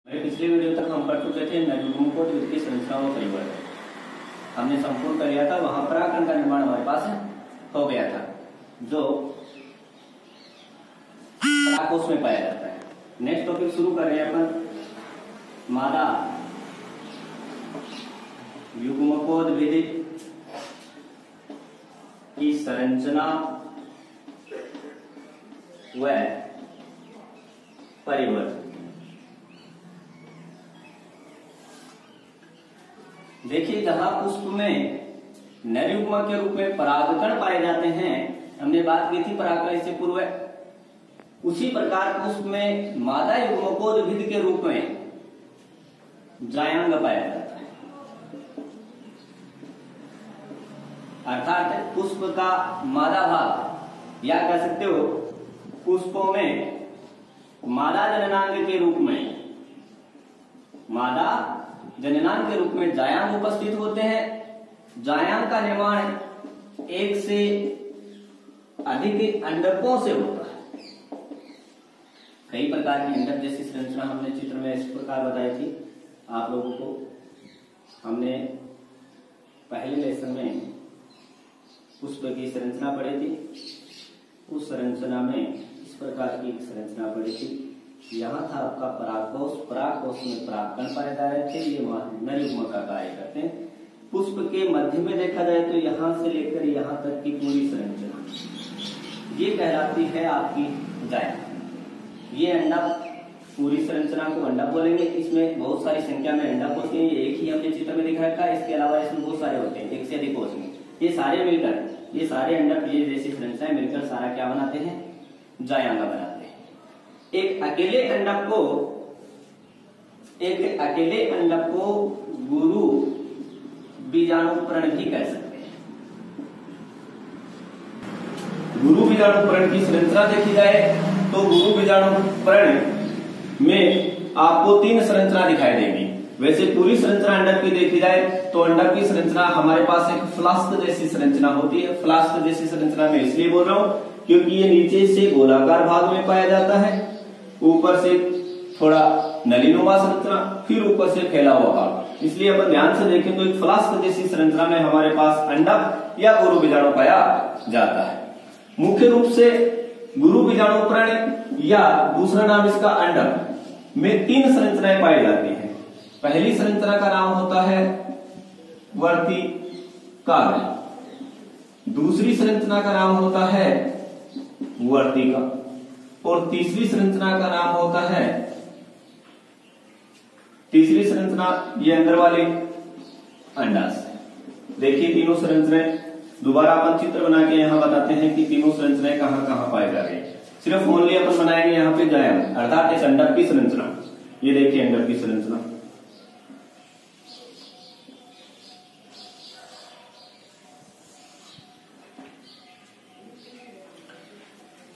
पिछले वीडियो तक हम पढ़ चुके थे नरयुग्मकों को द्वितीय संरचना व परिवर्तन हमने संपूर्ण कर लिया था। वहां परागकण का निर्माण हमारे पास हो गया था जो परागकोश में पाया जाता है। नेक्स्ट टॉपिक शुरू कर रहे हैं अपन मादा युग्मकोद्भिद की संरचना व परिवर्तन। देखिए, जहां पुष्प में नरयुग्म के रूप में परागकण पाए जाते हैं, हमने बात की थी परागकण इससे पूर्व, उसी प्रकार पुष्प में मादा युग्मकोद्भिद के रूप में जायांग पाया जाता है। अर्थात पुष्प का मादा भाग, या कह सकते हो पुष्पों में मादा जननांग के रूप में, मादा जननांग के रूप में जायांग उपस्थित होते हैं। जायांग का निर्माण एक से अधिक अंडकों से होता है। कई प्रकार की अंडक जैसी संरचना हमने चित्र में इस प्रकार बताई थी आप लोगों को। हमने पहले लेसन में पुष्प की संरचना पढ़ी थी। उस संरचना में इस प्रकार की एक संरचना पढ़ी थी। यहाँ था आपका परागकोश, परागकोश में परागकण पाए जा रहे थे, ये नरयुग्म का कार्य करते हैं। पुष्प के मध्य में देखा जाए तो यहाँ से लेकर यहाँ तक की पूरी संरचना ये कहलाती है आपकी जायांग। ये अंडा, पूरी संरचना को अंडा बोलेंगे। इसमें बहुत सारी संख्या में अंडा होते हैं, एक ही हमने चित्र में दिखा रखा है। इसके अलावा इसमें बहुत सारे होते हैं, एक से अधिक कोश में। ये सारे मिलकर, ये सारे अंडक, ये जैसी संरचनाएं मिलकर सारा क्या बनाते हैं? जायांग बनाते हैं। एक अकेले अंडक को गुरु बीजाणुप्रण भी कह सकते हैं। गुरु बीजाणुप्रण की संरचना देखी जाए तो गुरु बीजाणुप्रण में आपको तीन संरचना दिखाई देगी। वैसे पूरी संरचना अंडक की देखी जाए तो अंडक की संरचना हमारे पास एक फ्लास्क जैसी संरचना होती है। फ्लास्क जैसी संरचना में इसलिए बोल रहा हूं क्योंकि ये नीचे से गोलाकार भाग में पाया जाता है, ऊपर से थोड़ा नलीनुमा संरचना, फिर ऊपर से फैला हुआ भाग। इसलिए अपन ध्यान से देखें तो एक फ्लास्क जैसी संरचना में हमारे पास अंडक या गुरु बीजाणु पाया जाता है। मुख्य रूप से गुरु बीजाणुप्रण या दूसरा नाम इसका अंडक में तीन संरचनाएं पाई जाती हैं। पहली संरचना का नाम होता है वर्तिकाग्र, दूसरी संरचना का नाम होता है वर्तिका, और तीसरी संरचना का नाम होता है, तीसरी संरचना ये अंदर वाले अंडाशय। देखिए तीनों संरचनाएं दोबारा अपन चित्र बना के यहाँ बताते हैं कि तीनों संरचनाएं कहाँ कहाँ पाई जा रही है। सिर्फ ओनली अपन बनाएंगे यहाँ पे जायांग, अर्थात इस अंडक की संरचना। ये देखिए अंडक की संरचना,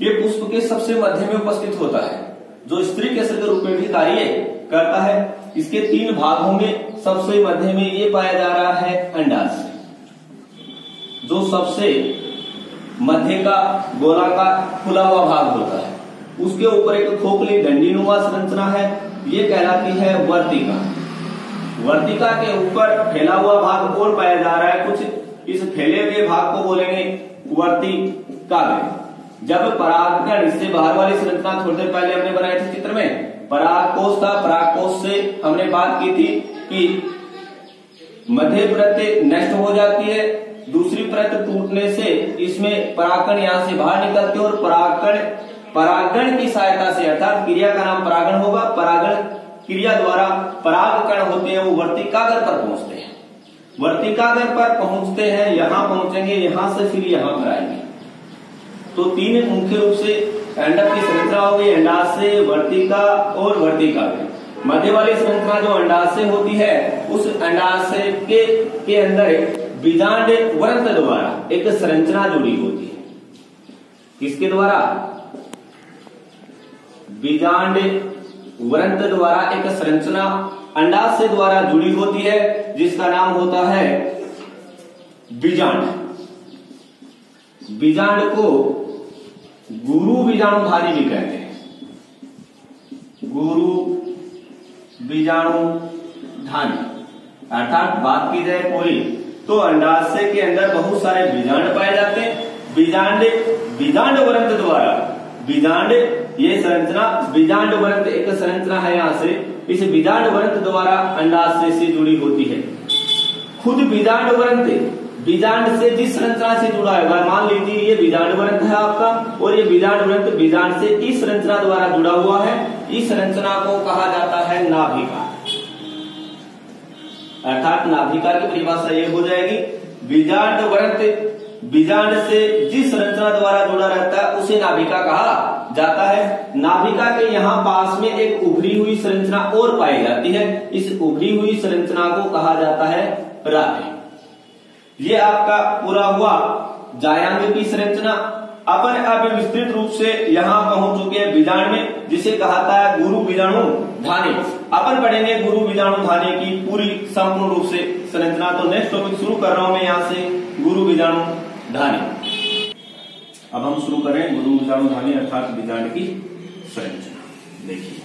ये पुष्प के सबसे मध्य में उपस्थित होता है, जो स्त्री केसर के रूप में भी कार्य करता है। इसके तीन भाग होंगे। सबसे मध्य में ये पाया जा रहा है अंडाशय, जो सबसे मध्य का गोलाकार खुला हुआ भाग होता है। उसके ऊपर एक खोखली डंडीनुमा संरचना है, ये कहलाती है वर्तिका। वर्तिका के ऊपर फैला हुआ भाग और पाया जा रहा है कुछ। इस फैले हुए भाग को बोलेंगे वर्तिकाग्र। जब परागकण, इससे बाहर वाली संरचना थोड़ी देर पहले हमने बनाई थी चित्र में, परागकोश था। परागकोश से हमने बात की थी कि मध्य परत नष्ट हो जाती है, दूसरी परत टूटने से इसमें परागकण यहां से बाहर निकलते हैं और परागण की सहायता से, अर्थात क्रिया का नाम परागण होगा, परागण क्रिया द्वारा परागकण होते हैं वो वर्तिकाग्र पर पहुंचते हैं। वर्तिकाग्र पर पहुंचते हैं, यहां पहुंचेंगे, यहां से फिर यहां पर आएंगे। तो तीन मुख्य रूप से अंडक की संरचना हो गई, अंडाशय, वर्तिका और वर्तिकाग्र। मध्य वाली संरचना जो अंडाशय होती है, उस अंडाशय के अंदर बीजांड वृंत द्वारा एक संरचना जुड़ी होती है। किसके द्वारा? बीजांड वृंत द्वारा एक संरचना अंडाशय द्वारा जुड़ी होती है, जिसका नाम होता है बीजांड। बीजांड को गुरु बीजाणुधारी भी कहते हैं। गुरु बीजाणुधानी, अर्थात बात की जाए पूरी तो अंडाशय के अंदर बहुत सारे बीजांड पाए जाते हैं। बीजांड वरंत द्वारा, बीजांड ये संरचना बीजांड वरंत एक संरचना है, यहाँ से इस बीजांड वरंत द्वारा अंडाशय से जुड़ी होती है। खुद बीजांड वरंत बीजांड से जिस संरचना से जुड़ा है, मान लीजिए ये बीजांड वरंत है आपका, और ये बीजांड वरंत बीजांड से इस संरचना द्वारा जुड़ा हुआ है। इस संरचना को कहा जाता है नाभिका, अर्थात नाभिका की परिभाषा ये हो जाएगी, बीजांड वरंत बीजांड से जिस संरचना द्वारा जुड़ा रहता है उसे नाभिका कहा जाता है। नाभिका के यहाँ पास में एक उभरी हुई संरचना और पाई जाती है, इस उभरी हुई संरचना को कहा जाता है राके। ये आपका पूरा हुआ जायांग की संरचना। अपन अब विस्तृत रूप से यहाँ पहुंच चुके हैं बीजांड में, जिसे कहता है गुरु बीजाणुधानी। अपन पढ़ेंगे गुरु बीजाणुधानी की पूरी संपूर्ण रूप से संरचना। तो नेक्स्ट टॉपिक शुरू कर रहा हूं मैं यहाँ से, गुरु बीजाणुधानी। अब हम शुरू करें गुरु बीजाणुधानी अर्थात बीजांड की संरचना। देखिए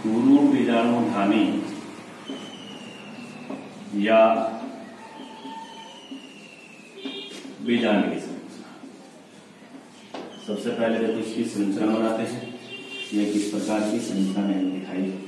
गुरु बीजाणुधानी या बीजांड की संरचना। सबसे पहले देखो इसकी संरचना बनाते हैं। ये किस प्रकार की संरचना में दिखाई देता है।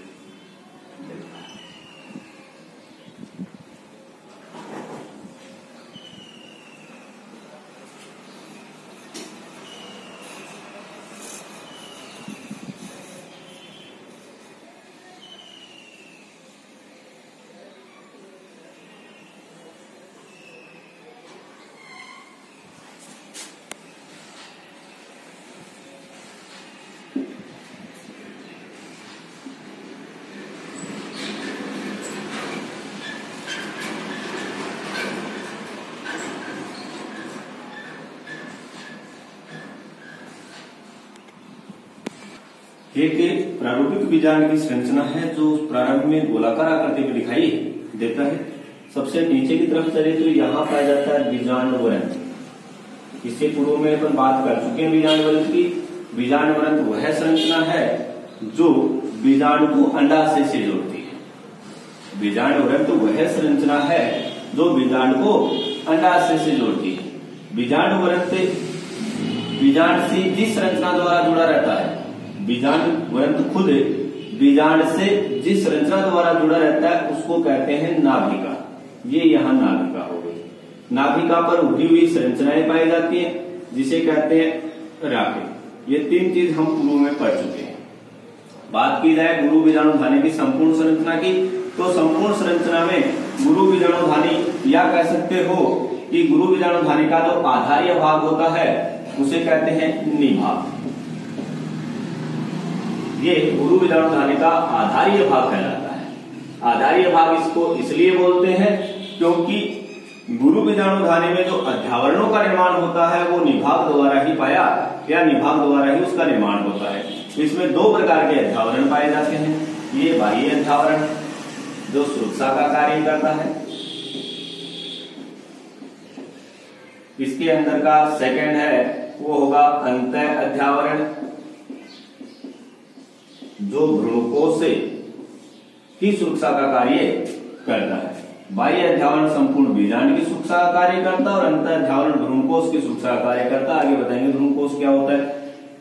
एक प्रारूपिक बीजांड की संरचना है जो प्रारंभ में गोलाकार आकृति में दिखाई देता है। सबसे नीचे की तरफ चले तो यहाँ पाया जाता है बीजांड वरंत। इससे पूर्व में अपन बात कर चुके हैं बीजांड वरंत की। बीजांड वरंत वह संरचना है जो बीजांड को अंडाशय से जोड़ती है। बीजांड वरंत वह संरचना है जो बीजांड को अंडाशय से जोड़ती है। बीजांड वरंत बीजांड से जिस संरचना द्वारा जुड़ा रहता है, बीजांड वरंत खुद बीजांड से जिस संरचना द्वारा जुड़ा रहता है उसको कहते हैं नाभिका। ये यहाँ नाभिका हो गई। नाभिका पर उठी हुई संरचनाएं पाई जाती हैं जिसे कहते हैं राके। ये तीन चीज हम पूर्व में पढ़ चुके हैं। बात की जाए गुरु बीजाणुधानी की संपूर्ण संरचना की, तो संपूर्ण संरचना में गुरु बीजाणुधानी या कह सकते हो कि गुरु बीजाणुधानी का जो आधारीय भाग होता है उसे कहते हैं निभाग। ये गुरु बीजाणुधानी का आधारीय भाग कहलाता है। आधारीय भाग इसको इसलिए बोलते हैं क्योंकि गुरु बीजाणुधानी में जो अध्यावरणों का निर्माण होता है वो निभाग द्वारा ही पाया या निभाग द्वारा ही उसका निर्माण होता है। इसमें दो प्रकार के अध्यावरण पाए जाते हैं। ये बाह्य अध्यावरण जो सुरक्षा का कार्य करता है, इसके अंदर का सेकंड है वो होगा अंतः अध्यावरण जो भ्रूणकोश की सुरक्षा का कार्य करता है। बाह्य अध्यावरण संपूर्ण बीजांड की सुरक्षा का कार्य करता है और अंतः अध्यावरण भ्रूणकोश की सुरक्षा का कार्य करता है। आगे बताएंगे भ्रूणकोश क्या होता है।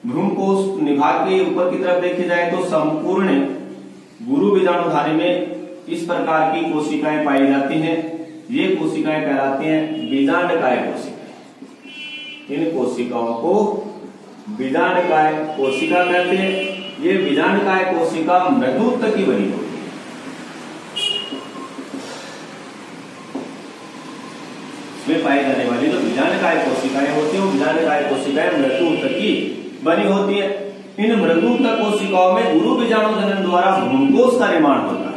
भ्रूणकोश निभाग के ऊपर की तरफ देखी जाए तो संपूर्ण गुरु बीजाणुधानी में इस प्रकार की कोशिकाएं पाई जाती हैं। ये कोशिकाएं कहलाती हैं बीजांडकाय कोशिकाएं। इन कोशिकाओं को बीजांडकाय कोशिका कहते हैं। ये बीजांडकाय कोशिका मृदुत्व की बनी होती है। इसमें पाई जाने वाली जो बीजांडकाय कोशिकाएं होती है वो बीजांडकाय कोशिकाएं मृदुत्व की बनी होती है। इन मृदुत्व कोशिकाओं में गुरु बीजाणुजनन द्वारा भ्रूणकोश का निर्माण होता है।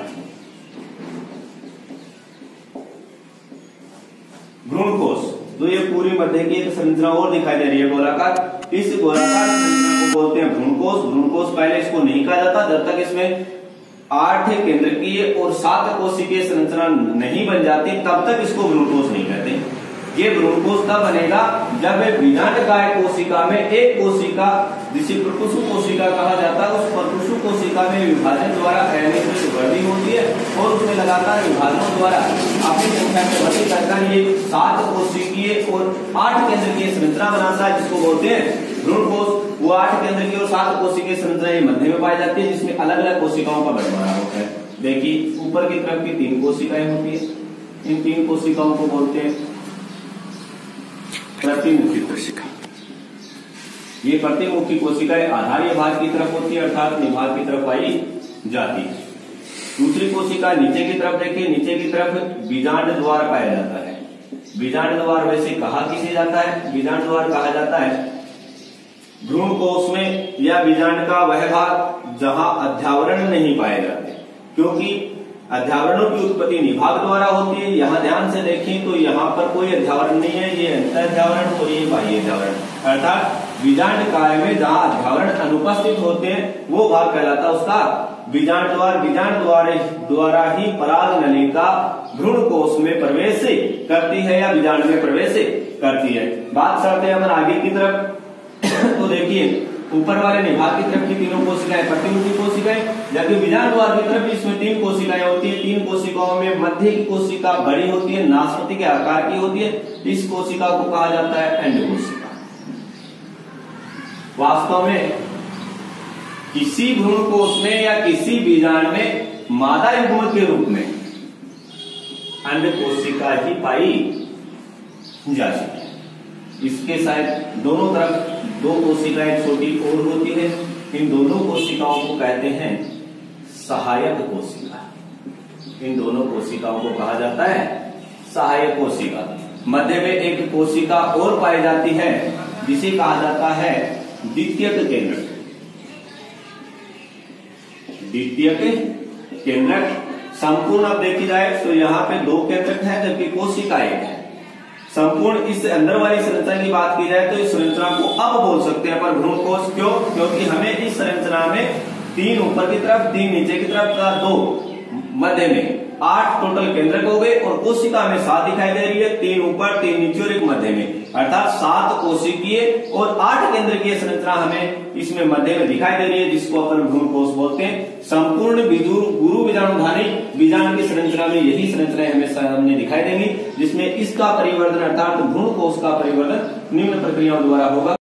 भ्रूणकोश तो ये पूरी मध्य की एक संरचना और दिखाई दे रही है गोलाकार। इस गोलाकार संरचना को बोलते हैं भ्रूणकोश। भ्रूणकोश पहले इसको नहीं कहा जाता जब तक इसमें 8 केंद्रकीय और 7 कोशिकीय संरचना नहीं बन जाती तब तक इसको भ्रूणकोश नहीं कहते। ये भ्रूणकोश तब बनेगा जब बीजांडकाय कोशिका में एक कोशिका, जिसे प्रकुशु कोशिका कहा जाता है, उस प्रकुशु कोशिका में विभाजन द्वारा अनियमित वृद्धि होती है और उसमें लगातार विभाजनों द्वारा अपनी संख्या में वृद्धि करके ये 7 कोशिकीय और 8 केंद्रकीय संरचना बनाता है, जिसको बोलते हैं भ्रूणकोश। वो 8 केंद्रकीय और 7 कोशिकीय संरचना मध्य में पाई जाती है, जिसमें अलग अलग कोशिकाओं का बंटवारा होता है। देखिए ऊपर की तरफ की 3 कोशिकाएं होती है, इन 3 कोशिकाओं को बोलते हैं प्रतिमुखी कोशिका। ये प्रतिमुखी कोशिकाएं आधारीय भाग की तरफ होती है, अर्थात निभाग की तरफ पाई जाती है। दूसरी कोशिका नीचे की तरफ देखिए, नीचे की तरफ बीजांड द्वार पाया जाता है। बीजांड द्वार वैसे कहा किसे जाता है? बीजांड द्वार कहा जाता है भ्रूणकोश में या बीजांड का वह भाग जहां अध्यावरण नहीं पाए जाते, क्योंकि अध्यावरणों की उत्पत्ति निभाग द्वारा होती है। यहाँ ध्यान से देखें तो यहाँ पर कोई अध्यावरण नहीं है, ये अंतःध्यावरण और ये बाह्य अध्यावरण, अर्थात बीजांडकाय में जहाँ अध्यावरण अनुपस्थित होते हैं वो भाग कहलाता है उसका बीजांड द्वार। बीजांड द्वारा ही पराग नलिका भ्रूणकोश में प्रवेश करती है या बीजांड में प्रवेश करती है। बात करते हैं अपन आगे की तरफ। तो देखिए ऊपर वाले निभाग की तरफ की 3 कोशिकाएं प्रतिमुखी कोशिकाएं, जबकि बीजांड द्वार की तरफ इसमें 3 कोशिकाएं होती है। 3 कोशिकाओं में मध्य की कोशिका बड़ी होती है, नाशपाती के आकार की होती है। इस कोशिका को कहा जाता है अंड कोशिका। वास्तव में किसी भ्रूणकोश में या किसी बीजांड में मादा युग्मक के रूप में अंड कोशिका ही पाई जाती है। इसके शायद दोनों तरफ 2 कोशिकाएं छोटी और होती है। इन दोनों कोशिकाओं को कहते हैं सहायक कोशिका। इन दोनों कोशिकाओं को कहा जाता है सहायक कोशिका। मध्य में एक कोशिका और पाई जाती है जिसे कहा जाता है द्वितीयक केंद्रक। द्वितीयक केंद्रक संपूर्ण अब देखी जाए तो यहाँ पे 2 केंद्रक है जबकि कोशिका 1 है। संपूर्ण इस अंदर वाली संरचना की बात की जाए तो इस संरचना को अब बोल सकते हैं पर भ्रूणकोश। क्यों? क्योंकि हमें इस संरचना में 3 ऊपर की तरफ, 3 नीचे की तरफ का 2 मध्य में 8 टोटल केंद्रक हो गए और कोशिका में 7 दिखाई दे रही है, 3 ऊपर, 3 नीचे और 1 मध्य में, अर्थात 7 कोशिकीय और 8 केंद्रकीय संरचना हमें इसमें मध्य में दिखाई दे रही है, जिसको अपन भ्रूणकोश बोलते हैं। संपूर्ण गुरु बीजाणुधारी बीजाणु की संरचना में यही संरचनाएं हमें सामने दिखाई देंगी, जिसमें इसका परिवर्तन अर्थात भ्रूणकोश का परिवर्तन निम्न प्रक्रियाओं द्वारा होगा।